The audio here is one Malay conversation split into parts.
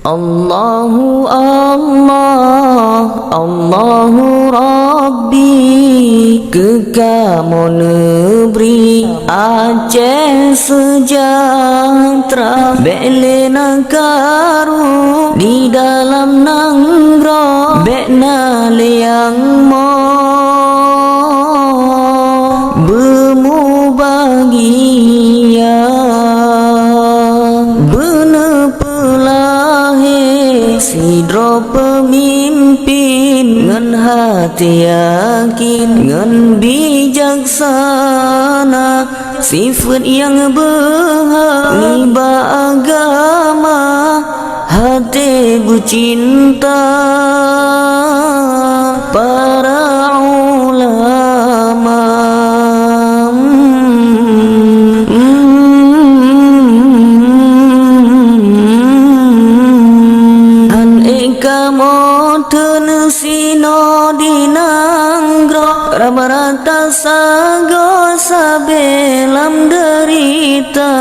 Allahu Allah, Allahu Rabbi, kekamu negeri Aceh sejahtera, belena karu di dalam nanggro, bekna liang mo bemu bahagia, bener pelahe sidro pemimpin ngan hati yakin ngan bijaksana, sifat yang berniba agama, hati bercinta para ulama. Aneka moten sino dinanggro, ramarata sago sabelam derita,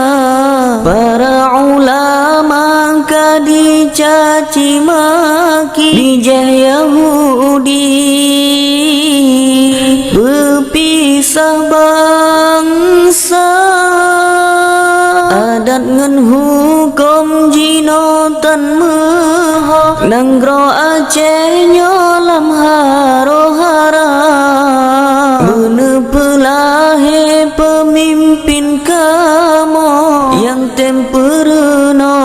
para ulama kadi caci maki dijah Yahudi, berpisah bangsa, adat ngan hukum jinotan meho, nanggro Aceh nyolam haro-hara, bener pelahe pemimpin kamu yang temperno,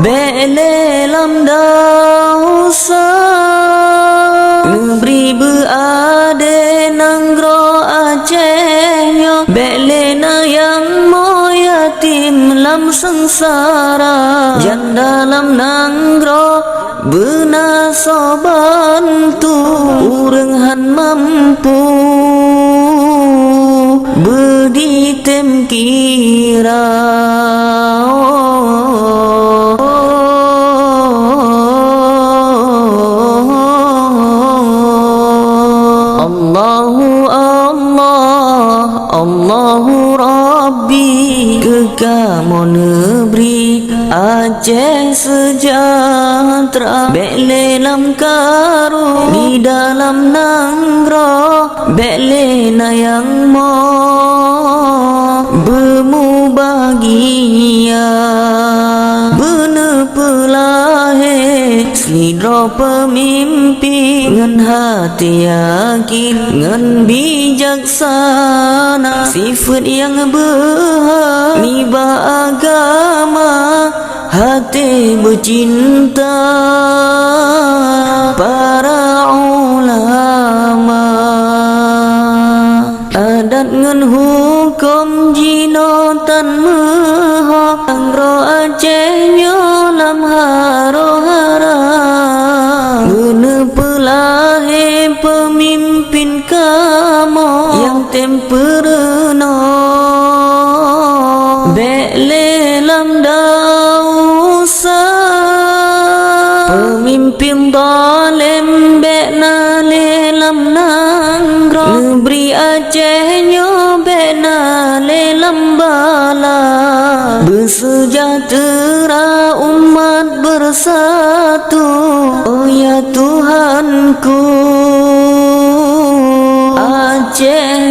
belelam dausa, negeri berade nanggro Aceh nyo, belena yang mo yatim lam sengsara, janda lam nanggro benaso bantu, urang han mampu berditem kira. Allahu Allah, Allahu Rabbi, kekamu negeri Aceh sejahtera, belelam karu di dalam nanggro, belena yang mo bemu bahagia, bener pelahe sidro pemimpin ngan hati yakin ngan bijaksana, sifat yang berniba agama, hati bercinta para ulama, adat ngan hukum jinotan meho, nanggro Aceh nyolam haro-hara, bener pelahe pemimpin kamu yang temperno, belelam dausa, pemimpin zalim bekna lelam nanggro, negeri Aceh nyo bekna lelam bala, bersejahtera umat bersatu, oh ya Tuhanku, Aceh